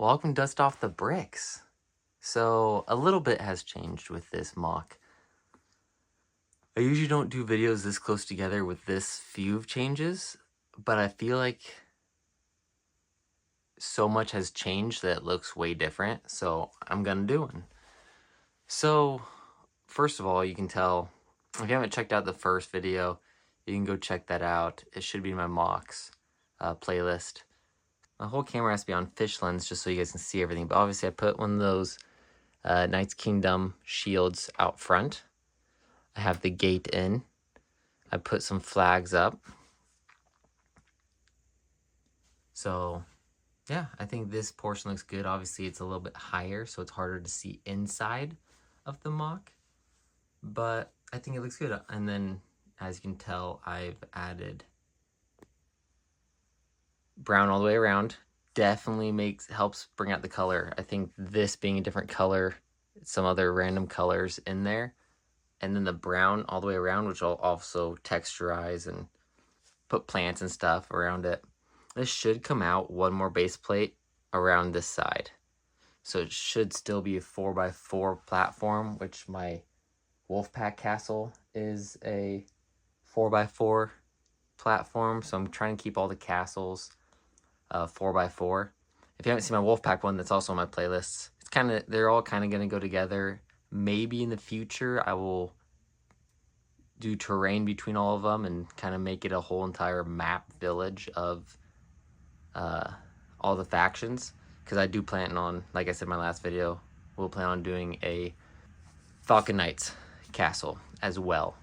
Well, I can dust off the bricks. So a little bit has changed with this MOC. I usually don't do videos this close together with this few of changes, but I feel like so much has changed that it looks way different, so I'm gonna do one. So, first of all, you can tell, if you haven't checked out the first video, you can go check that out. It should be in my MOCs playlist. My whole camera has to be on fish lens just so you guys can see everything, but obviously I put one of those Knights Kingdom shields out front. I have the gate in. I put some flags up. So yeah, I think this portion looks good. Obviously it's a little bit higher, so it's harder to see inside of the MOC, but I think it looks good. And then as you can tell, I've added brown all the way around. Definitely helps bring out the color. I think this being a different color, some other random colors in there, and then the brown all the way around, which I'll also texturize and put plants and stuff around it. This should come out one more base plate around this side. So it should still be a 4x4 platform, which my Wolfpack Castle is a 4x4 platform. So I'm trying to keep all the castles 4x4. If you haven't seen my Wolfpack one, that's also on my playlists. They're all kind of going to go together. Maybe in the future I will do terrain between all of them and kind of make it a whole entire map village of all the factions, because I do plan on, like I said in my last video, we'll plan on doing a Falcon Knights castle as well,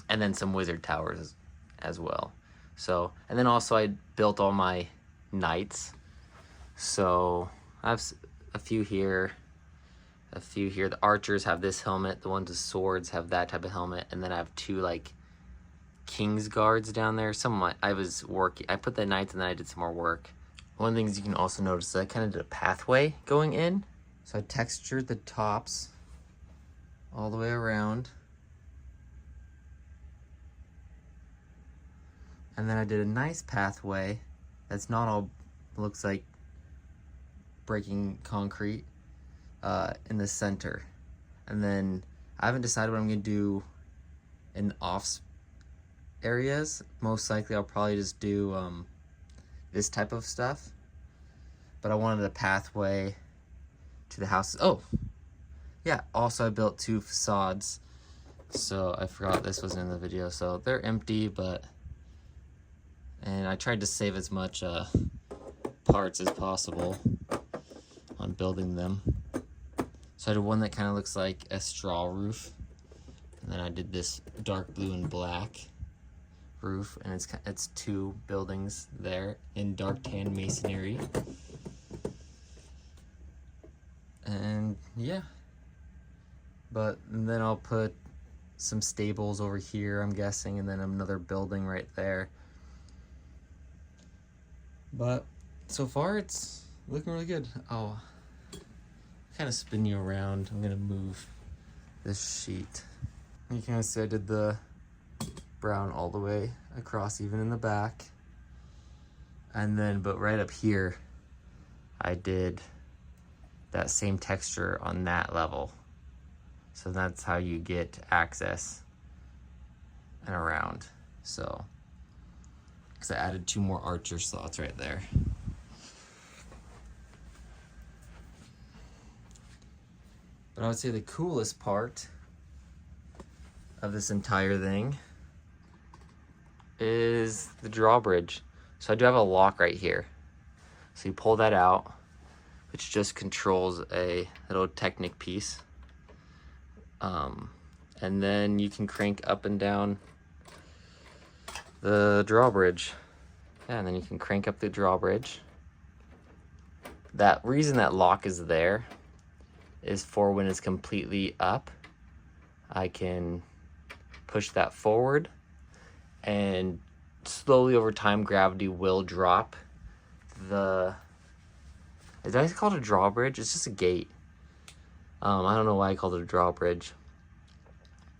and then some wizard towers as well. So, and then also I built all my knights, so I have a few here. The archers have this helmet, the ones with swords have that type of helmet, and then I have two like King's Guards down there. I put the knights and then I did some more work. One of the things you can also notice is I kind of did a pathway going in. So I textured the tops all the way around. And then I did a nice pathway that's not all, looks like breaking concrete in the center. And then I haven't decided what I'm going to do in off areas. Most likely I'll probably just do this type of stuff, but I wanted a pathway to the house. Oh yeah, also I built two facades, so I forgot this wasn't in the video, so they're empty, and I tried to save as much parts as possible on building them. So I did one that kind of looks like a straw roof, and then I did this dark blue and black roof, and it's two buildings there in dark tan masonry. And yeah, and then I'll put some stables over here, I'm guessing, and then another building right there. But so far it's looking really good. Oh, kind of spin you around. I'm gonna move this sheet. You can kind of see I did the brown all the way across, even in the back, and then but right up here I did that same texture on that level, so that's how you get access and around. So because I added two more archer slots right there. But I would say the coolest part of this entire thing is the drawbridge. So I do have a lock right here. So you pull that out, which just controls a little Technic piece. And then you can crank up and down the drawbridge. Yeah, and then you can crank up the drawbridge. That reason that lock is there is for when it's completely up, I can push that forward, and slowly over time gravity will drop the, is that called a drawbridge? It's just a gate. I don't know why I called it a drawbridge,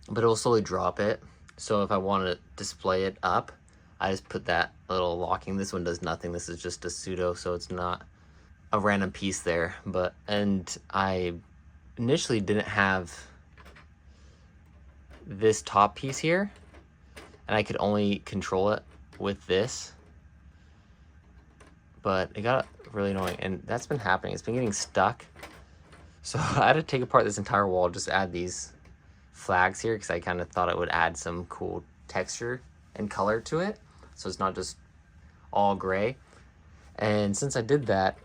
but it will slowly drop it. So if I want to display it up, I just put that little locking. This one does nothing. This is just a pseudo, so it's not a random piece there, and I initially didn't have this top piece here, and I could only control it with this, but it got really annoying, and that's been happening. It's been getting stuck, so I had to take apart this entire wall just to add these flags here, because I kind of thought it would add some cool texture and color to it, so it's not just all gray. And since I did that,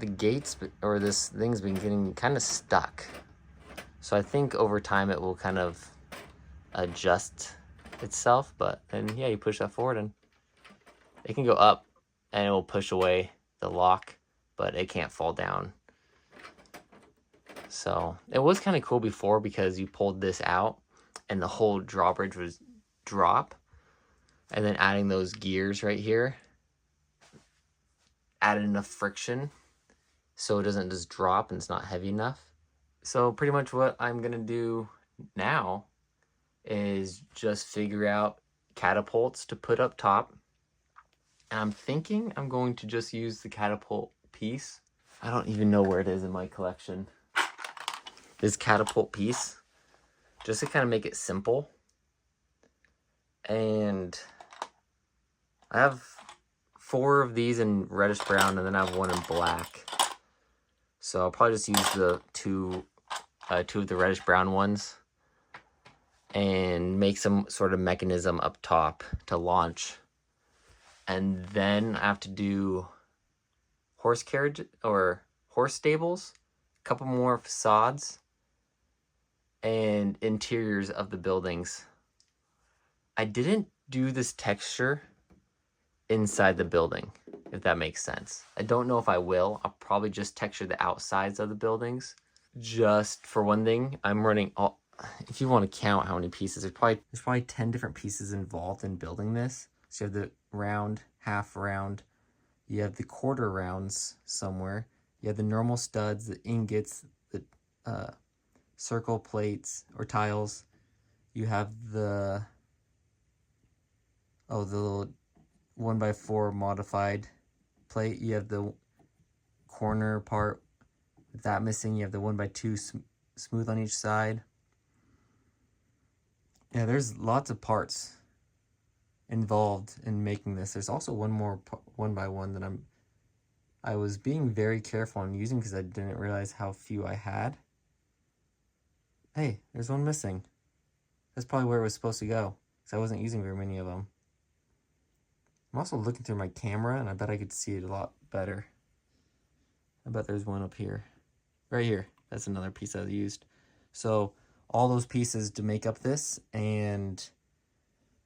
the gates, or this thing's been getting kind of stuck. So I think over time it will kind of adjust itself, and yeah, you push that forward and it can go up and it will push away the lock, but it can't fall down. So it was kind of cool before, because you pulled this out and the whole drawbridge was drop, and then adding those gears right here added enough friction so it doesn't just drop and it's not heavy enough. So pretty much what I'm gonna do now is just figure out catapults to put up top. And I'm thinking I'm going to just use the catapult piece. I don't even know where it is in my collection. This catapult piece, just to kind of make it simple. And I have 4 of these in reddish brown, and then I have 1 in black. So I'll probably just use the two of the reddish brown ones and make some sort of mechanism up top to launch. And then I have to do horse carriage or horse stables, a couple more facades, and interiors of the buildings. I didn't do this texture inside the building, if that makes sense. I don't know if I will. I'll probably just texture the outsides of the buildings. Just for one thing, I'm running all, if you want to count how many pieces, there's probably 10 different pieces involved in building this. So you have the round, half round, you have the quarter rounds somewhere, you have the normal studs, the ingots, the circle plates or tiles, you have the little 1x4 modified plate, you have the corner part with that missing, you have the 1x2 smooth on each side. Yeah, there's lots of parts involved in making this. There's also one more 1x1 that I was being very careful on using, because I didn't realize how few I had. Hey, there's one missing. That's probably where it was supposed to go, because I wasn't using very many of them. I'm also looking through my camera, and I bet I could see it a lot better. I bet there's one up here. Right here. That's another piece I used. So all those pieces to make up this, and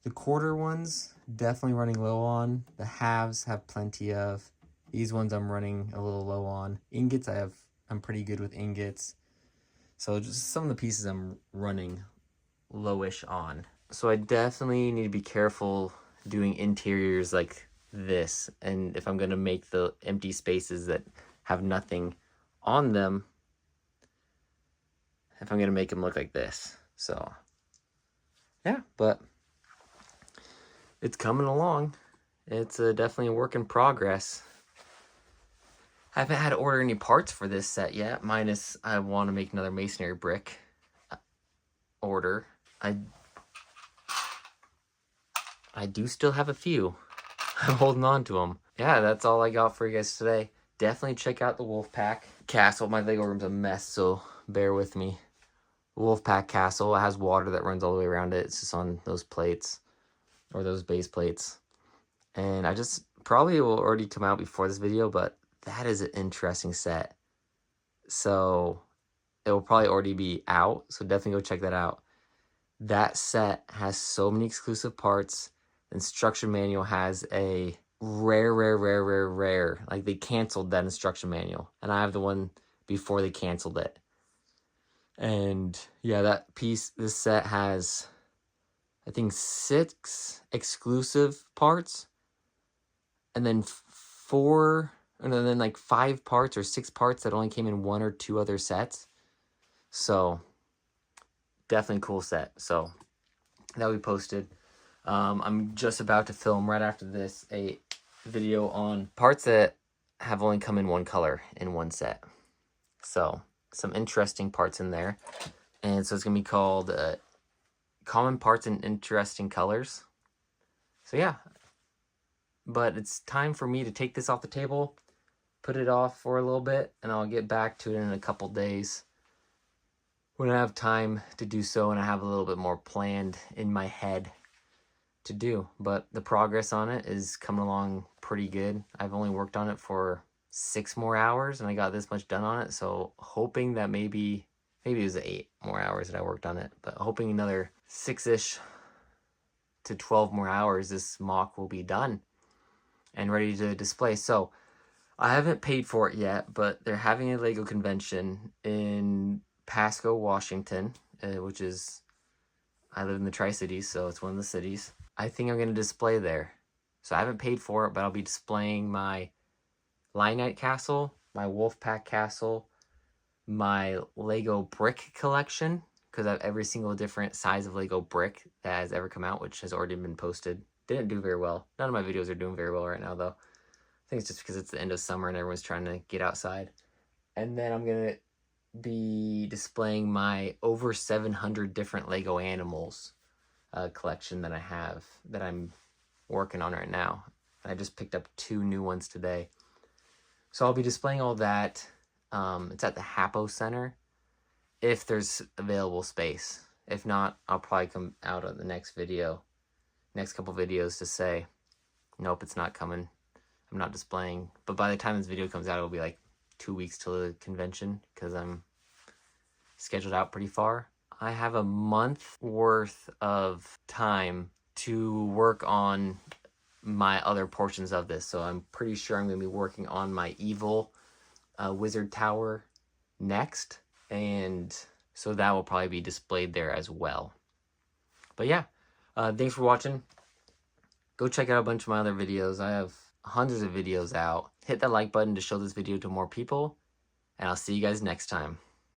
the quarter ones definitely running low on. The halves have plenty of. These ones I'm running a little low on. Ingots I'm pretty good with ingots. So just some of the pieces I'm running lowish on. So I definitely need to be careful doing interiors like this, and if I'm going to make the empty spaces that have nothing on them, if I'm going to make them look like this. So yeah, but it's coming along. It's definitely a work in progress. I haven't had to order any parts for this set yet, minus I want to make another masonry brick order. I do still have a few. I'm holding on to them. Yeah, that's all I got for you guys today. Definitely check out the Wolfpack Castle. My Lego room's a mess, so bear with me. Wolfpack Castle. It has water that runs all the way around it. It's just on those plates, or those base plates. And I just probably will already come out before this video, but that is an interesting set. So it will probably already be out, so definitely go check that out. That set has so many exclusive parts. The instruction manual has a rare. Like, they canceled that instruction manual, and I have the one before they canceled it. And yeah, this set has, I think, 6 exclusive parts, and then 5 parts or 6 parts that only came in 1 or 2 other sets. So definitely cool set. So that'll be posted. I'm just about to film right after this a video on parts that have only come in one color in one set. So some interesting parts in there. And so it's going to be called Common Parts in Interesting Colors. So yeah, but it's time for me to take this off the table, put it off for a little bit, and I'll get back to it in a couple days when I have time to do so and I have a little bit more planned in my head to do. But the progress on it is coming along pretty good. I've only worked on it for 6 more hours and I got this much done on it, so hoping that maybe it was 8 more hours that I worked on it, but hoping another 6-ish to 12 more hours this MOC will be done and ready to display. So I haven't paid for it yet, but they're having a LEGO convention in Pasco, Washington, which is, I live in the Tri-Cities, so it's one of the cities. I think I'm going to display there. So I haven't paid for it, but I'll be displaying my Lionite Castle, my Wolfpack Castle, my Lego brick collection, because I have every single different size of Lego brick that has ever come out, which has already been posted. Didn't do very well. None of my videos are doing very well right now, though. I think it's just because it's the end of summer and everyone's trying to get outside. And then I'm going to be displaying my over 700 different Lego animals collection that I have, that I'm working on right now. I just picked up 2 new ones today. So I'll be displaying all that. It's at the Hapo Center, if there's available space. If not, I'll probably come out on the next couple videos to say, nope, it's not coming. I'm not displaying. But by the time this video comes out, it'll be like 2 weeks till the convention, because I'm scheduled out pretty far. I have a month worth of time to work on my other portions of this. So I'm pretty sure I'm going to be working on my evil wizard tower next. And so that will probably be displayed there as well. But yeah, thanks for watching. Go check out a bunch of my other videos. I have hundreds of videos out. Hit that like button to show this video to more people. And I'll see you guys next time.